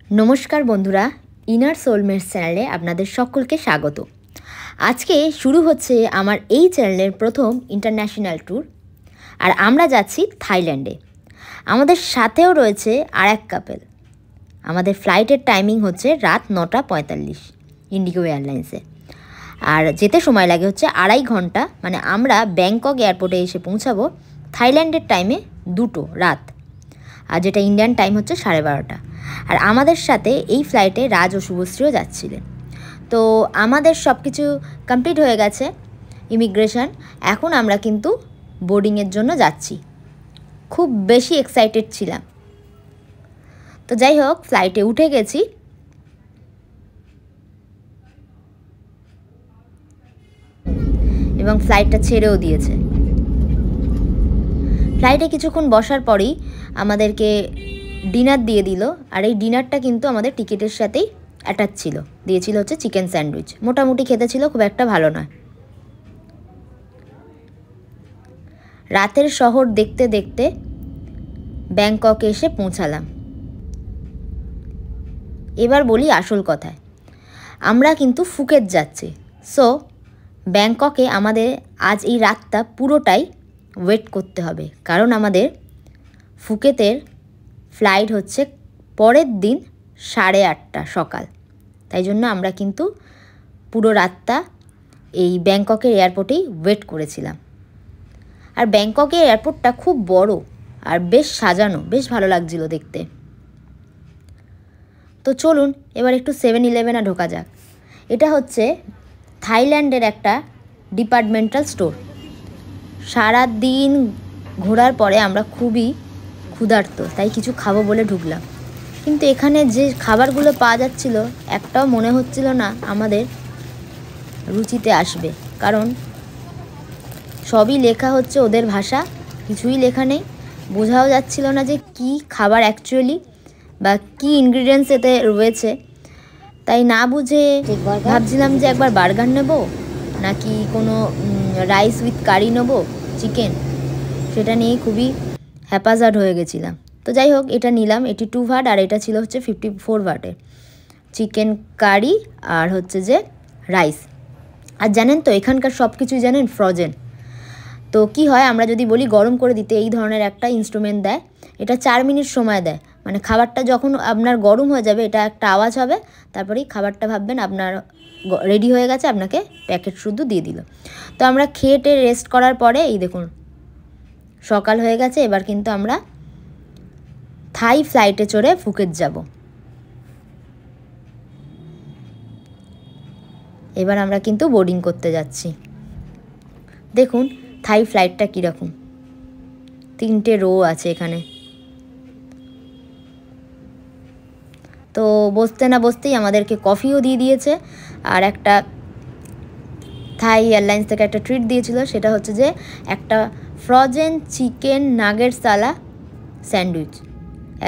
নমস্কার বন্ধুরা, ইনার সোলমেটস চ্যানেলে আপনাদের সকলকে স্বাগত। আজকে শুরু হচ্ছে আমার এই চ্যানেলের প্রথম ইন্টারন্যাশনাল ট্যুর, আর আমরা যাচ্ছি থাইল্যান্ডে। আমাদের সাথেও রয়েছে আর এক কাপেল। আমাদের ফ্লাইটের টাইমিং হচ্ছে রাত 9:45 ইন্ডিগো এয়ারলাইন্সে, আর যেতে সময় লাগে হচ্ছে 2.5 ঘন্টা। মানে আমরা ব্যাংকক এয়ারপোর্টে এসে পৌঁছাবো থাইল্যান্ডের টাইমে 2টো রাত, আর যেটা ইন্ডিয়ান টাইম হচ্ছে 12:30। আর আমাদের সাথে এই ফ্লাইটে রাজ ও শুভশ্রীও যাচ্ছিলেন। তো আমাদের সব কিছু কমপ্লিট হয়ে গেছে, ইমিগ্রেশন। এখন আমরা কিন্তু বোর্ডিংয়ের জন্য যাচ্ছি। খুব বেশি এক্সাইটেড ছিলাম। তো যাই হোক, ফ্লাইটে উঠে গেছি। এবং ফ্লাইটটা ছেড়েও দিয়েছে। ফ্লাইটে কিছুক্ষণ বসার পরেই আমাদেরকে ডিনার দিয়ে দিল, আর এই ডিনারটা কিন্তু আমাদের টিকিটের সাথেই অ্যাটাচ ছিল। দিয়েছিল হচ্ছে চিকেন স্যান্ডউইচ, মোটামুটি খেতে ছিল, খুব একটা ভালো নয়। রাতের শহর দেখতে দেখতে ব্যাংককে এসে পৌঁছালাম। এবার বলি আসল কথায়, আমরা কিন্তু ফুকেট যাচ্ছি। সো ব্যাংককে আমাদের আজ এই রাতটা পুরোটাই ওয়েট করতে হবে, কারণ আমাদের ফুকেতের ফ্লাইট হচ্ছে পরের দিন 8:30 সকাল। তাই জন্য আমরা কিন্তু পুরো রাতটা এই ব্যাংককের এয়ারপোর্টেই ওয়েট করেছিলাম। আর ব্যাংককের এয়ারপোর্টটা খুব বড় আর বেশ সাজানো, বেশ ভালো লাগছিল দেখতে। তো চলুন এবার একটু 7-Eleven ঢোকা যাক। এটা হচ্ছে থাইল্যান্ডের একটা ডিপার্টমেন্টাল স্টোর। সারা দিন ঘোরার পরে আমরা খুবই ক্ষুধার্ত, তাই কিছু খাবো বলে ঢুকলাম। কিন্তু এখানে যে খাবারগুলো পাওয়া যাচ্ছিল, একটাও মনে হচ্ছিল না আমাদের রুচিতে আসবে, কারণ সবই লেখা হচ্ছে ওদের ভাষা, কিছুই লেখা নেই। বোঝাও যাচ্ছিল না যে কি খাবার অ্যাকচুয়ালি বা কি ইনগ্রিডিয়েন্টস এতে রয়েছে। তাই না বুঝে ভাবছিলাম যে একবার বার্গার নেব নাকি কোনো রাইস উইথ কারি নেব, চিকেন। সেটা নিয়ে খুবই হ্যাপাজার্ড হয়ে গেছিলাম। তো যাই হোক, এটা নিলাম। 82 ভাট, আর এটা ছিল হচ্ছে 54 ভাটের চিকেন কারি আর হচ্ছে যে রাইস। আর জানেন তো, এখানকার সব কিছুই জানেন ফ্রোজেন। তো কি হয়, আমরা যদি বলি গরম করে দিতে, এই ধরনের একটা ইনস্ট্রুমেন্ট দেয়। এটা 4 মিনিট সময় দেয়। মানে খাবারটা যখন আপনার গরম হয়ে যাবে, এটা একটা আওয়াজ হবে, তারপরেই খাবারটা ভাববেন আপনার রেডি হয়ে গেছে, আপনাকে প্যাকেট শুদ্ধ দিয়ে দিল। তো আমরা খেয়ে রেস্ট করার পরে এই দেখুন সকাল হয়ে গেছে। এবার কিন্তু আমরা থাই ফ্লাইটে চড়ে ফুকেট যাব। এবার আমরা কিন্তু বোর্ডিং করতে যাচ্ছি। দেখুন থাই ফ্লাইটটা কীরকম, 3টে রো আছে এখানে। তো বসতে না বসতেই আমাদেরকে কফিও দিয়ে দিয়েছে, আর একটা থাই এয়ারলাইন্স থেকে একটা ট্রিট দিয়েছিল, সেটা হচ্ছে যে একটা ফ্রোজেন চিকেন নাগেটসওয়ালা স্যান্ডউইচ।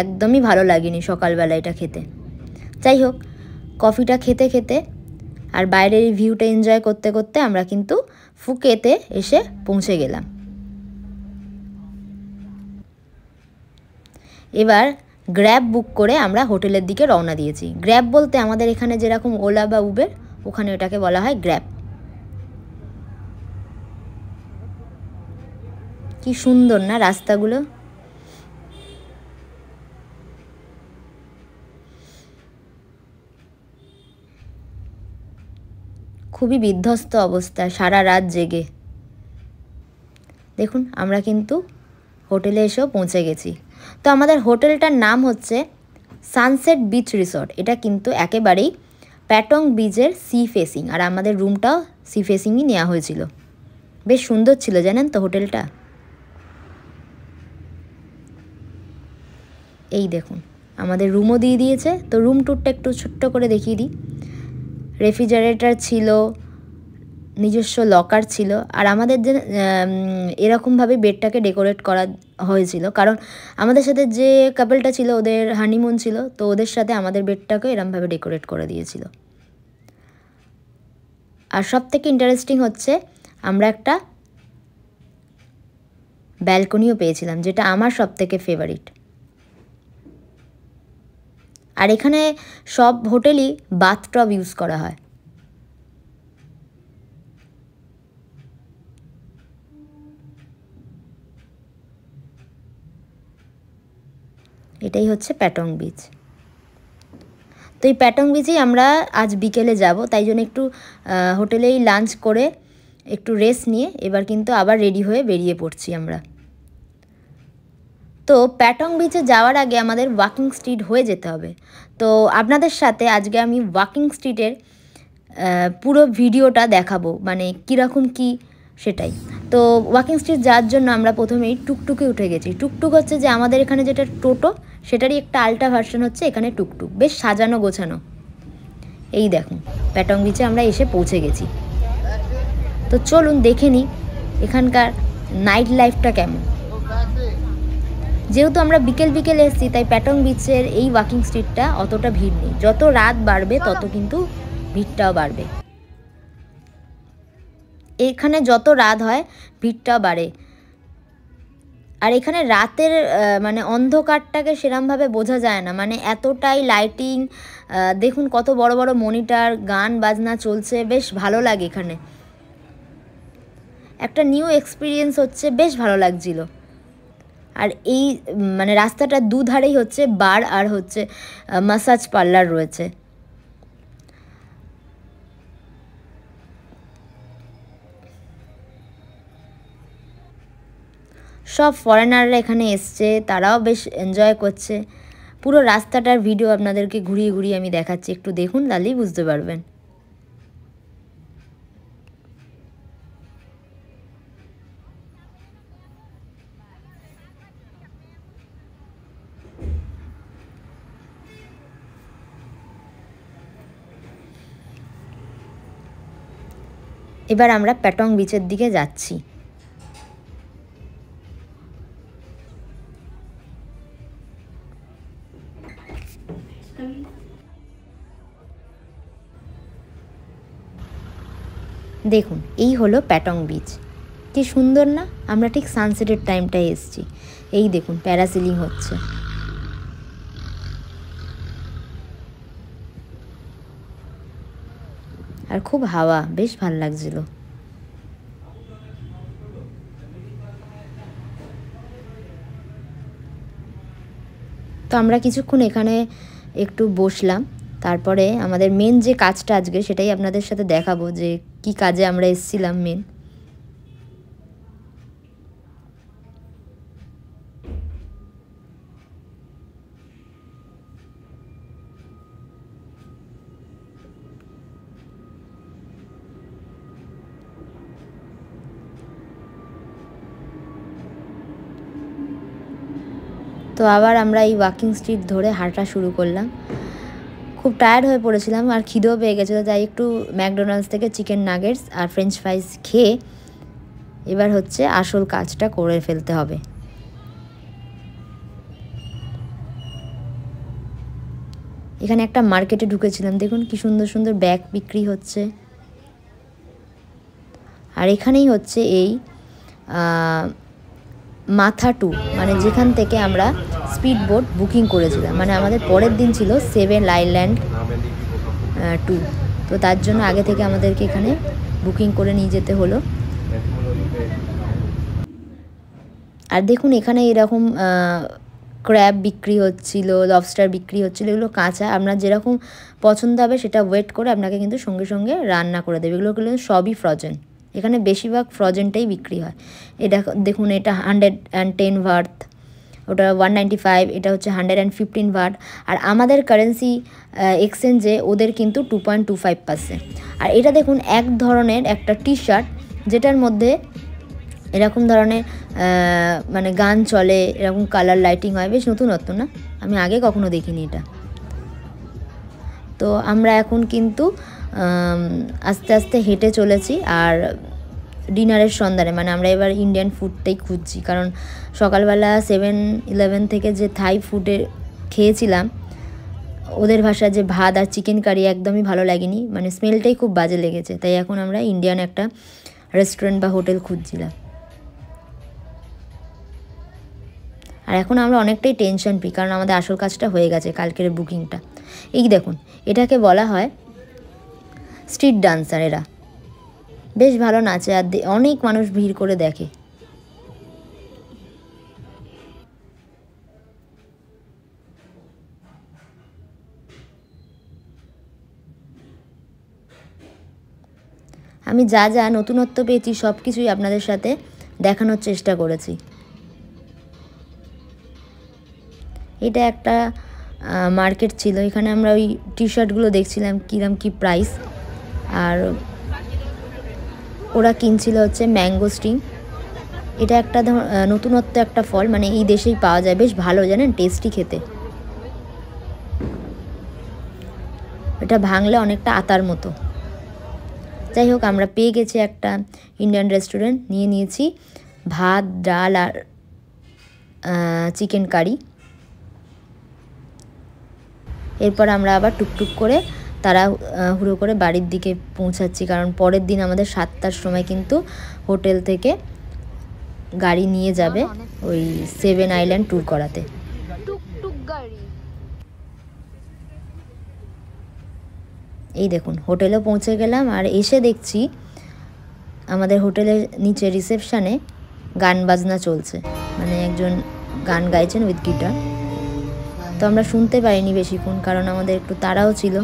একদমই ভালো লাগেনি সকালবেলা এটা খেতে। যাই হোক, কফিটা খেতে খেতে আর বাইরের এই ভিউটা এনজয় করতে করতে আমরা কিন্তু ফুকেতে এসে পৌঁছে গেলাম। এবার গ্র্যাব বুক করে আমরা হোটেলের দিকে রওনা দিয়েছি। গ্র্যাব বলতে আমাদের এখানে যেরকম ওলা বা উবের, ওখানে ওটাকে বলা হয় গ্র্যাব। কি সুন্দর না রাস্তাগুলো। খুবই বিধ্বস্ত অবস্থা, সারা রাত জেগে। দেখুন আমরা কিন্তু হোটেলে এসেও পৌঁছে গেছি। তো আমাদের হোটেলটার নাম হচ্ছে সানসেট বিচ রিসর্ট। এটা কিন্তু একেবারেই প্যাটং বিচের সি ফেসিং, আর আমাদের রুমটাও সি ফেসিংই নেওয়া হয়েছিল। বেশ সুন্দর ছিল জানেন তো হোটেলটা। এই দেখুন আমাদের রুমও দিয়ে দিয়েছে। তো রুম ট্যুরটা একটু ছোট্ট করে দেখিয়ে দিই। রেফ্রিজারেটর ছিল, নিজস্ব লকার ছিল, আর আমাদের যে এরকমভাবে বেডটাকে ডেকোরেট করা হয়েছিল, কারণ আমাদের সাথে যে কাপলটা ছিল ওদের হানিমুন ছিল, তো ওদের সাথে আমাদের বেডটাকে এরমভাবে ডেকোরেট করে দিয়েছিল। আর সব থেকে ইন্টারেস্টিং হচ্ছে আমরা একটা ব্যালকনিও পেয়েছিলাম, যেটা আমার সব থেকে ফেভারিট। আর এখানে সব হোটেলই বাথটব ইউজ করা হয়। এটাই হচ্ছে প্যাটং বিচ। তো এই প্যাটং বিচেই আমরা আজ বিকেলে যাব, তাই জন্য একটু হোটেলেই লাঞ্চ করে একটু রেস্ট নিয়ে এবার কিন্তু আবার রেডি হয়ে বেরিয়ে পড়ছি আমরা। তো প্যাটং বিচে যাওয়ার আগে আমাদের ওয়াকিং স্ট্রিট হয়ে যেতে হবে। তো আপনাদের সাথে আজকে আমি ওয়াকিং স্ট্রিটের পুরো ভিডিওটা দেখাবো, মানে কীরকম কি সেটাই। তো ওয়াকিং স্ট্রিট যাওয়ার জন্য আমরা প্রথমেই টুকটুকে উঠে গেছি। টুকটুক হচ্ছে যে আমাদের এখানে যেটা টোটো, সেটারই একটা আল্ট্রা ভার্সন হচ্ছে এখানে টুকটুক, বেশ সাজানো গোছানো। এই দেখুন প্যাটং বিচে আমরা এসে পৌঁছে গেছি। তো চলুন দেখে নিই এখানকার নাইট লাইফটা কেমন। যেহেতু আমরা বিকেল বিকেল এসেছি, তাই প্যাটং বিচের এই ওয়াকিং স্ট্রিটটা অতটা ভিড় নেই। যত রাত বাড়বে তত কিন্তু ভিড়টাও বাড়বে। এখানে যত রাত হয় ভিড়টাও বাড়ে। আর এখানে রাতের মানে অন্ধকারটাকে সেরমভাবে বোঝা যায় না, মানে এতটাই লাইটিং। দেখুন কত বড় বড় মনিটর, গান বাজনা চলছে, বেশ ভালো লাগে। এখানে একটা নিউ এক্সপিরিয়েন্স হচ্ছে, বেশ ভালো লাগছিল। আর এই মানে রাস্তাটার দুধারেই হচ্ছে বার আর হচ্ছে মাসাজ পার্লার রয়েছে। সব ফরেনাররা এখানে এসছে, তারাও বেশ এনজয় করছে। পুরো রাস্তাটার ভিডিও আপনাদেরকে ঘুরিয়ে ঘুরিয়ে আমি দেখাচ্ছি, একটু দেখুন তাহলেই বুঝতে পারবেন। এবার আমরা প্যাটং বিচের দিকে যাচ্ছি। দেখুন এই হলো প্যাটং বিচ, কি সুন্দর না? আমরা ঠিক সানসেটের টাইমটায় এসেছি। এই দেখুন প্যারাসিলিং হচ্ছে। আর খুব হাওয়া, বেশ ভালো লাগছিল। তো আমরা কিছুক্ষণ এখানে একটু বসলাম, তারপরে আমাদের মেন যে কাজটা আজকে সেটাই আপনাদের সাথে দেখাবো, যে কি কাজে আমরা এসেছিলাম মেন। তো আবার আমরা এই ওয়াকিং স্ট্রিট ধরে হাঁটা শুরু করলাম। খুব টায়ার্ড হয়ে পড়েছিলাম আর খিদেও পেয়ে গেছিলো, তাই একটু ম্যাকডোনাল্ডস থেকে চিকেন নাগেটস আর ফ্রেঞ্চ ফ্রাইস খেয়ে এবার হচ্ছে আসল কাজটা করে ফেলতে হবে। এখানে একটা মার্কেটে ঢুকেছিলাম, দেখুন কি সুন্দর সুন্দর ব্যাগ বিক্রি হচ্ছে। আর এখানেই হচ্ছে এই মাথা টু, মানে যেখান থেকে আমরা স্পিড বোট বুকিং করেছিলাম। মানে আমাদের পরের দিন ছিল 7 আইল্যান্ড টু, তো তার জন্য আগে থেকে আমাদেরকে এখানে বুকিং করে নিয়ে যেতে হলো। আর দেখুন এখানে এরকম ক্র্যাব বিক্রি হচ্ছিল, লবস্টার বিক্রি হচ্ছিলো। এগুলো কাঁচা, আপনার যেরকম পছন্দ হবে সেটা ওয়েট করে আপনাকে কিন্তু সঙ্গে সঙ্গে রান্না করে দেবে। এগুলো কিন্তু সবই ফ্রোজেন, এখানে বেশিরভাগ ফ্রোজেনটাই বিক্রি হয়। এটা দেখুন, এটা 110 ভার্থ, ওটা 195, এটা হচ্ছে 115 ভার্থ। আর আমাদের কারেন্সি এক্সচেঞ্জে ওদের কিন্তু 2.25%। আর এটা দেখুন এক ধরনের একটা টি শার্ট, যেটার মধ্যে এরকম ধরনের মানে গান চলে, এরকম কালার লাইটিং হয়, বেশ নতুনত্ব না? আমি আগে কখনো দেখিনি এটা। তো আমরা এখন কিন্তু আস্তে আস্তে হেঁটে চলেছি আর ডিনারের সন্ধানে, মানে আমরা এবার ইন্ডিয়ান ফুডটাই খুঁজছি। কারণ সকালবেলা 7-11 থেকে যে থাই ফুডে খেয়েছিলাম, ওদের ভাষায় যে ভাত আর চিকেন কারি একদমই ভালো লাগেনি, মানে স্মেলটাই খুব বাজে লেগেছে। তাই এখন আমরা ইন্ডিয়ান একটা রেস্টুরেন্ট বা হোটেল খুঁজছিলাম। আর এখন আমরা অনেকটাই টেনশন ফ্রি, কারণ আমাদের আসল কাজটা হয়ে গেছে, কালকের বুকিংটা। এই দেখুন, এটাকে বলা হয় স্ট্রিট ডান্সার। এরা বেশ ভালো নাচে আর অনেক মানুষ ভিড় করে দেখে। আমি যা যা নতুনত্ব পেয়েছি সব কিছুই আপনাদের সাথে দেখানোর চেষ্টা করেছি। এটা একটা মার্কেট ছিল, এখানে আমরা ওই টি শার্টগুলো দেখছিলাম কীরকম কী প্রাইস। আর ওরা কিনছিল হচ্ছে ম্যাঙ্গো স্টিং। এটা একটা নতুনত্ব একটা ফল, মানে এই দেশেই পাওয়া যায়, বেশ ভালো জানেন, টেস্টি খেতে। এটা ভাঙলে অনেকটা আতার মতো। যাই হোক, আমরা পেয়ে গেছি একটা ইন্ডিয়ান রেস্টুরেন্ট, নিয়ে নিয়েছি ভাত, ডাল আর চিকেন কারি। এরপর আমরা আবার টুকটুক করে তাড়াহুড়ো করে বাড়ির দিকে পৌঁছাচ্ছি, কারণ পরের দিন আমাদের 7টার সময় কিন্তু হোটেল থেকে গাড়ি নিয়ে যাবে ওই 7 আইল্যান্ড ট্যুর করাতে। এই দেখুন, হোটেলে পৌঁছে গেলাম, আর এসে দেখছি আমাদের হোটেলের নিচে রিসেপশানে গান বাজনা চলছে, মানে একজন গান গাইছেন উইথ গিটার। তো আমরা শুনতে পারিনি বেশিক্ষণ, কারণ আমাদের একটু তাড়াও ছিল,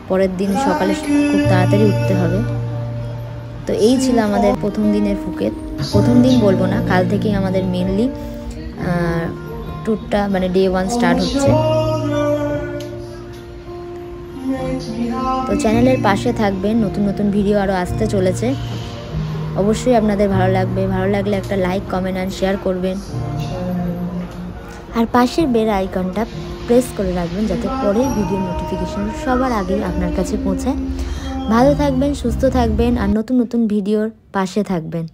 পরের দিন সকালে খুব তাড়াতাড়ি উঠতে হবে। তো এই ছিল আমাদের প্রথম দিনের ফুকেত। প্রথম দিন বলবো না, কাল থেকেই আমাদের মেনলি ট্যুরটা, মানে ডে 1 স্টার্ট হচ্ছে। তো চ্যানেলের পাশে থাকবেন, নতুন নতুন ভিডিও আরও আসতে চলেছে। অবশ্যই আপনাদের ভালো লাগবে, ভালো লাগলে একটা লাইক, কমেন্ট আর শেয়ার করবেন। আর পাশের বেল আইকনটা প্রেস করে রাখবেন, যাতে পরের ভিডিও নোটিফিকেশন সবার আগে আপনার কাছে পৌঁছায়। ভালো থাকবেন, সুস্থ থাকবেন আর নতুন নতুন ভিডিওর পাশে থাকবেন।